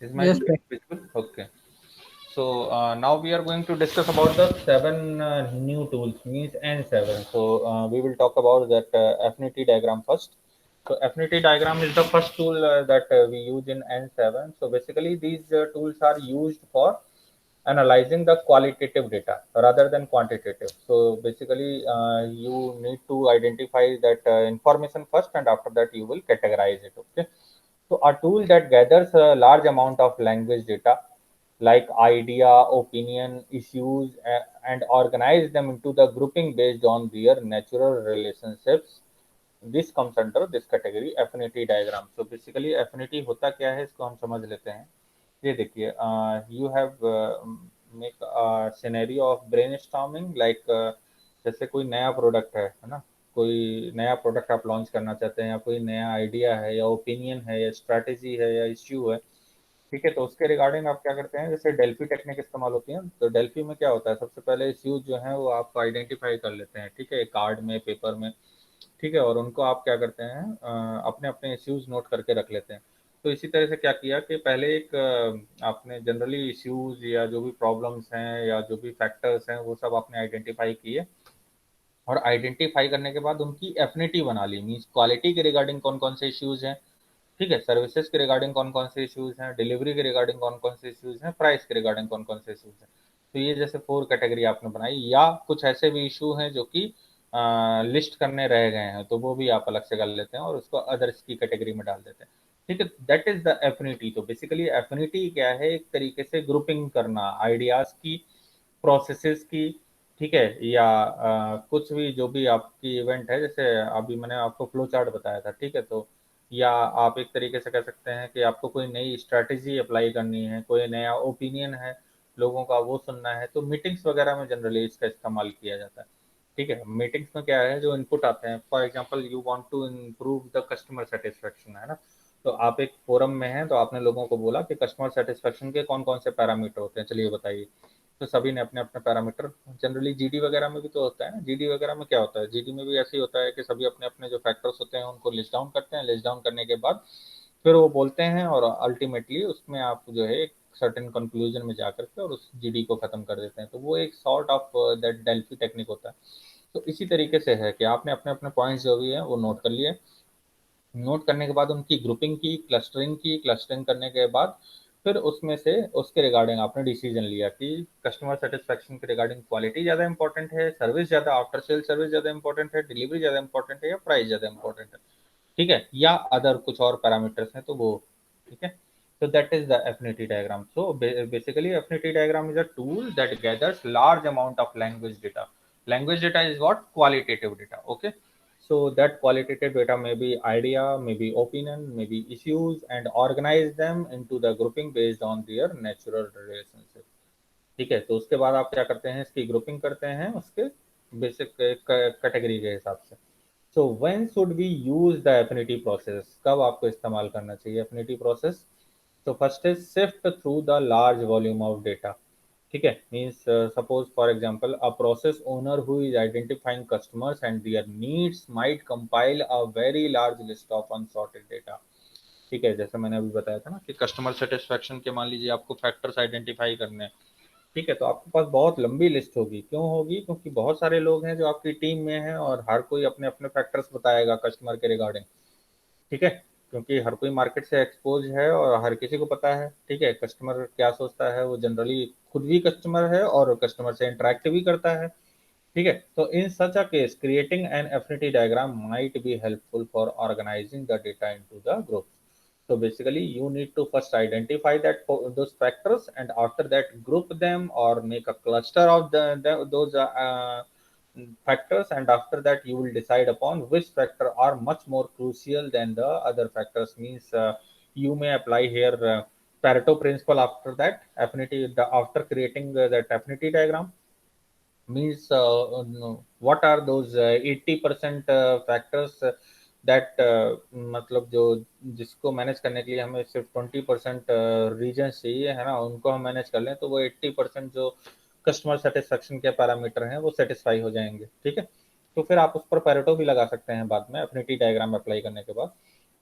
Is my Yes, view Prince. visible? Okay. So now we are going to discuss about the seven new tools, means N7. So we will talk about that affinity diagram first. So affinity diagram is the first tool that we use in N7. So basically these tools are used for analyzing the qualitative data rather than quantitative. So basically you need to identify that information first, and after that you will categorize it. Okay. So a tool that gathers a large amount of language data like idea, opinion, issues, and organize them into the grouping based on their natural relationships. This comes under this category affinity diagram. So basically affinity होता क्या है इसको हम समझ लेते हैं. ये देखिए, you have make a scenario of brainstorming like जैसे कोई नया प्रोडक्ट है ना, कोई नया प्रोडक्ट आप लॉन्च करना चाहते हैं, या कोई नया आइडिया है, या ओपिनियन है, या स्ट्रैटेजी है, या इश्यू है. ठीक है, तो उसके रिगार्डिंग आप क्या करते हैं, जैसे डेल्फी टेक्निक इस्तेमाल होती है. तो डेल्फी में क्या होता है, सबसे पहले इश्यूज जो है वो आप आइडेंटिफाई कर लेते हैं. ठीक है, कार्ड में, पेपर में. ठीक है, और उनको आप क्या करते हैं, अपने अपने इश्यूज नोट करके रख लेते हैं. तो इसी तरह से क्या किया कि पहले एक आपने जनरली इश्यूज या जो भी प्रॉब्लम्स हैं या जो भी फैक्टर्स हैं वो सब आपने आइडेंटिफाई किए. और आइडेंटिफाई करने के बाद उनकी एफिनिटी बना ली, मीन्स क्वालिटी के रिगार्डिंग कौन कौन से इश्यूज हैं. ठीक है, सर्विसेज के रिगार्डिंग कौन कौन से इश्यूज हैं, डिलीवरी के रिगार्डिंग कौन कौन से इश्यूज हैं, प्राइस के रिगार्डिंग कौन कौन से इश्यूज हैं. तो ये जैसे 4 कैटेगरी आपने बनाई, या कुछ ऐसे भी इशू हैं जो कि लिस्ट करने रह गए हैं, तो वो भी आप अलग से कर लेते हैं और उसको अदर्स की कैटेगरी में डाल देते हैं. ठीक है, दैट इज द एफिनिटी. तो बेसिकली एफिनिटी क्या है, एक तरीके से ग्रुपिंग करना आइडियाज की, प्रोसेसेस की. ठीक है, या कुछ भी जो भी आपकी इवेंट है, जैसे अभी मैंने आपको फ्लो चार्ट बताया था. ठीक है, तो या आप एक तरीके से कह सकते हैं कि आपको कोई नई स्ट्रैटेजी अप्लाई करनी है, कोई नया ओपिनियन है लोगों का, वो सुनना है, तो मीटिंग्स वगैरह में जनरली इसका इस्तेमाल किया जाता है. ठीक है, मीटिंग्स में क्या है, जो इनपुट आते हैं, for example you want to improve the customer satisfaction, है ना. तो आप एक फोरम में हैं, तो आपने लोगों को बोला कि कस्टमर सेटिस्फेक्शन के कौन कौन से पैरामीटर होते हैं, चलिए बताइए. तो सभी ने अपने अपने पैरामीटर, जनरली जीडी वगैरह में भी तो होता है ना, जीडी वगैरह में क्या होता है, जीडी में भी ऐसे ही होता है कि सभी अपने अपने जो फैक्टर्स होते हैं उनको लिस्ट डाउन करते हैं. लिस्ट डाउन करने के बाद फिर वो बोलते हैं, और अल्टीमेटली उसमें आप जो है एक सर्टेन कंक्लूजन में जा करके और उस जीडी को खत्म कर देते हैं. तो वो एक sort of that Delphi technique होता है. तो इसी तरीके से है कि आपने अपने अपने पॉइंट्स जो भी है वो नोट कर लिए. नोट करने के बाद उनकी ग्रुपिंग की, क्लस्टरिंग की. क्लस्टरिंग करने के बाद फिर उसमें से उसके रिगार्डिंग आपने डिसीजन लिया कि कस्टमर सेटिस्फेक्शन के रिगार्डिंग क्वालिटी ज़्यादा इंपॉर्टेंट है, सर्विस ज़्यादा, आफ्टर सेल सर्विस ज़्यादा इंपॉर्टेंट है, डिलीवरी ज़्यादा इंपॉर्टेंट है, या प्राइस ज़्यादा इंपॉर्टेंट है. ठीक है, या अदर कुछ और पैरामीटर्स हैं तो वो. ठीक है, so that is the affinity diagram. So basically affinity diagram is a tool that gathers large amount of language data. Language data is what? Qualitative data. Okay, so that qualitative data may be idea, maybe opinion, maybe issues, and organize them into the grouping based on their natural relationship. ठीक है, तो उसके बाद आप क्या करते हैं, इसकी ग्रुपिंग करते हैं उसके बेसिक कैटेगरी के हिसाब से. So when should we use the affinity process, कब आपको इस्तेमाल करना चाहिए एफिनिटी प्रोसेस. तो first is sift through the large volume of data. ठीक है, means suppose for example a process owner who is identifying customers and their needs might compile a very large list of unsorted data. ठीक है, जैसे मैंने अभी बताया था ना कि कस्टमर सेटिस्फेक्शन के मान लीजिए आपको फैक्टर्स आइडेंटिफाई करने हैं. ठीक है, तो आपके पास बहुत लंबी लिस्ट होगी. क्यों होगी, क्योंकि बहुत सारे लोग हैं जो आपकी टीम में हैं और हर कोई अपने अपने फैक्टर्स बताएगा कस्टमर के रिगार्डिंग. ठीक है, क्योंकि हर कोई मार्केट से एक्सपोज है और हर किसी को पता है. ठीक है, कस्टमर क्या सोचता है, वो जनरली खुद भी कस्टमर है और कस्टमर से इंटरेक्ट भी करता है. ठीक है, तो in such a case creating an affinity diagram might be helpful for organizing the data into the group. So basically you need to first identify that those factors, and after that group them or make a cluster of those factors, and after that you will decide upon which factor are much more crucial than the other factors. Means you may apply here Pareto principle. After that affinity, after creating that affinity diagram, means what are those 80% factors that मतलब जो जिसको manage करने के लिए हमें सिर्फ 20% reason चाहिए, है ना, उनको हम मैनेज कर लें तो वो 80% जो कस्टमर सेटिस्फेक्शन के पैरामीटर हैं वो सेटिस्फाई हो जाएंगे. ठीक है, तो फिर आप उस पर पैरेटो भी लगा सकते हैं बाद में एफिनिटी डायग्राम अप्लाई करने के बाद.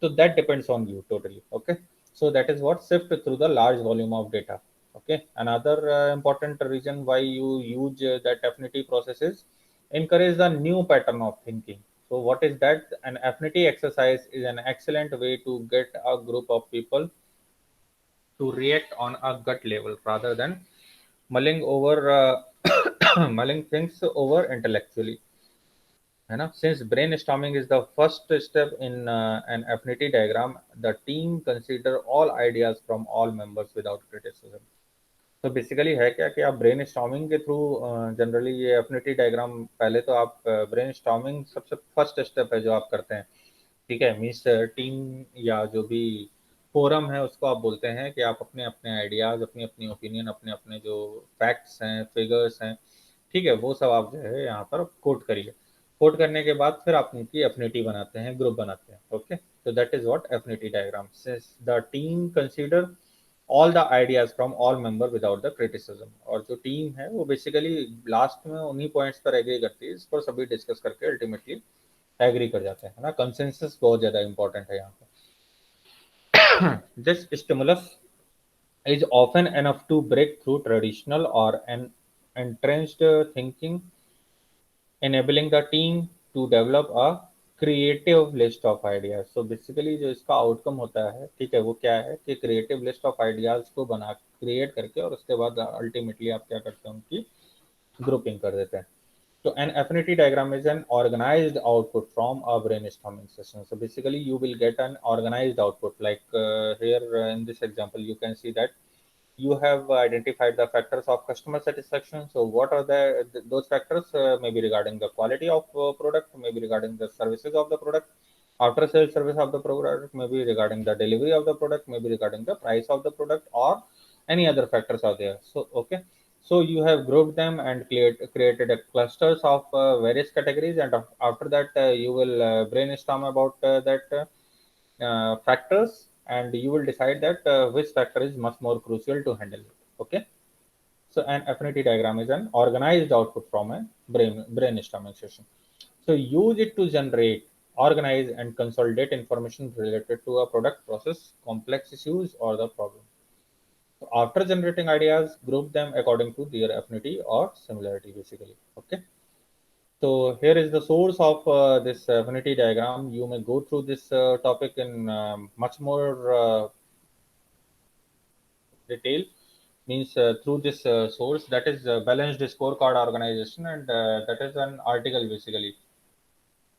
तो that depends on you totally. Okay, So that is what sift through the large volume of data. Okay, another important reason why you use that affinity process is encourage the new pattern of thinking. So what is that? An affinity exercise is an excellent way to get a group of people to react on a gut level rather than mulling over mulling things over intellectually. है ना? Since brainstorming is the first step in an affinity diagram, the team consider all ideas from all members without criticism. तो basically है क्या कि आप brain storming के through generally ये affinity diagram पहले तो आप ब्रेन स्टॉर्मिंग सबसे फर्स्ट स्टेप है जो आप करते हैं, ठीक है? मीन्स टीम या जो भी फोरम है उसको आप बोलते हैं कि आप अपने अपने आइडियाज, अपनी अपनी ओपिनियन, अपने अपने जो फैक्ट्स हैं, फिगर्स हैं, ठीक है, वो सब आप जो है यहाँ पर कोट करिए। कोट करने के बाद फिर आप उनकी एफिनिटी बनाते हैं, ग्रुप बनाते हैं। ओके, तो that is what affinity diagram. Since the team consider all the ideas from all member without the criticism, और जो टीम है वो बेसिकली लास्ट में उन्हीं पॉइंट्स पर एग्री करती है, इस पर सभी डिस्कस करके अल्टीमेटली एग्री कर जाते हैं, है ना? कंसेंसस बहुत ज्यादा इंपॉर्टेंट है यहाँ पर। This stimulus is often enough to break through traditional or an entrenched thinking, enabling the team to develop a creative list of ideas. So basically जो इसका आउटकम होता है, ठीक है, वो क्या है कि क्रिएटिव लिस्ट ऑफ आइडियाज को बना क्रिएट करके और उसके बाद अल्टीमेटली आप क्या करते हैं, उनकी ग्रुपिंग कर देते हैं। So an affinity diagram is an organized output from a brainstorming session. So basically you will get an organized output. Like here in this example, you can see that you have identified the factors of customer satisfaction. So what are those factors? Maybe regarding the quality of product, maybe regarding the services of the product, after sales service of the product, maybe regarding the delivery of the product, maybe regarding the price of the product, or any other factors are there. So okay, so you have grouped them and created a clusters of various categories, and after that you will brainstorm about that factors, and you will decide that which factor is much more crucial to handle it. Okay, so an affinity diagram is an organized output from a brainstorming session. So use it to generate, organize, and consolidate information related to a product, process, complex issues, or the problem. So after generating ideas, group them according to their affinity or similarity, basically. Okay. So here is the source of this affinity diagram. You may go through this topic in much more detail. Means through this source, that is balanced scorecard organization, and that is an article basically.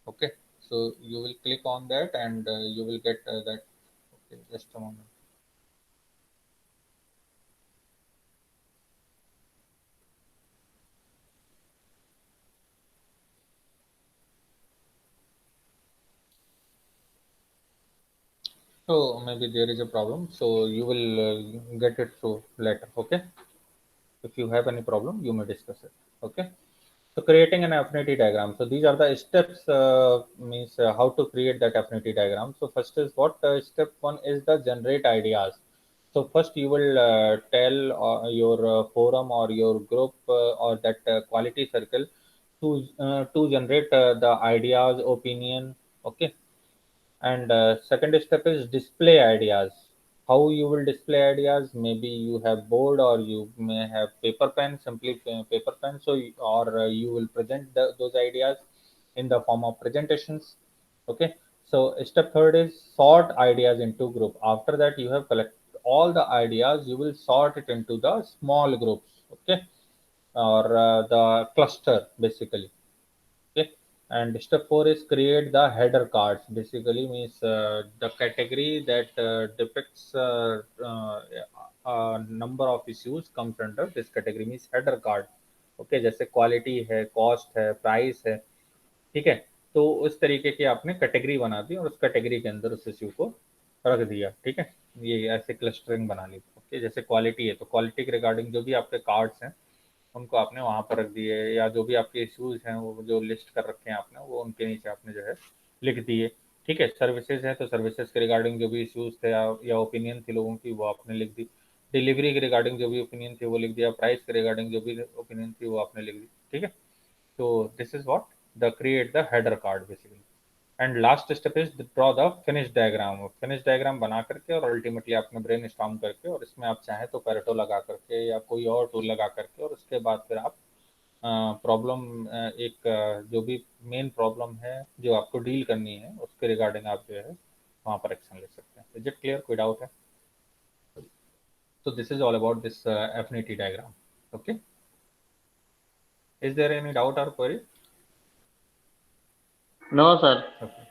Okay. So you will click on that, and you will get that. Okay, just a moment. So maybe there is a problem. So you will get it through later. Okay. If you have any problem, you may discuss it. Okay. So creating an affinity diagram. So these are the steps. Means how to create that affinity diagram. So first is what step one is the generate ideas. So first you will tell your forum or your group or that quality circle to generate the ideas, opinion. Okay, and second step is display ideas. How you will display ideas? Maybe you have board, or you may have paper pen, simply paper pen. So, or you will present those ideas in the form of presentations. Okay. So, step third is sort ideas into group. After that, you have collected all the ideas. You will sort it into the small groups. Okay, or the cluster basically. Okay, and step four is create the header cards. Basically means the category that depicts a number of issues comes under this category means header card. Okay, जैसे quality है, cost है, price है, ठीक है? तो उस तरीके की आपने कैटेगरी बना दी और उस कैटेगरी के अंदर उस इश्यू को रख दिया, ठीक है? ये ऐसे क्लस्टरिंग बना ली। ओके, जैसे क्वालिटी है तो क्वालिटी के रिगार्डिंग जो भी आपके कार्ड्स हैं उनको आपने वहाँ पर रख दिए, या जो भी आपके इश्यूज हैं वो जो लिस्ट कर रखे हैं आपने वो उनके नीचे आपने जो है लिख दिए, ठीक है? सर्विसेज है तो सर्विसेज के रिगार्डिंग जो भी इश्यूज थे या ओपिनियन थी लोगों की वो आपने लिख दी। डिलीवरी के रिगार्डिंग जो भी ओपिनियन थी वो लिख दिया। प्राइस के रिगार्डिंग जो भी ओपिनियन थी वो आपने लिख दी, ठीक है? तो this is what the create the header card basically. And last step is draw the finish diagram. Finish diagram बना करके और अल्टीमेटली आपने ब्रेन स्टॉर्म करके, और इसमें आप चाहें तो पैरेटो लगा करके या कोई और टूल लगा करके, और उसके बाद फिर आप प्रॉब्लम एक जो भी मेन प्रॉब्लम है जो आपको डील करनी है उसके रिगार्डिंग आप जो है वहाँ पर एक्शन ले सकते हैं। Is it clear? कोई डाउट है? So this is all about this affinity diagram. Okay. Is there any doubt or query? No, sir. Okay.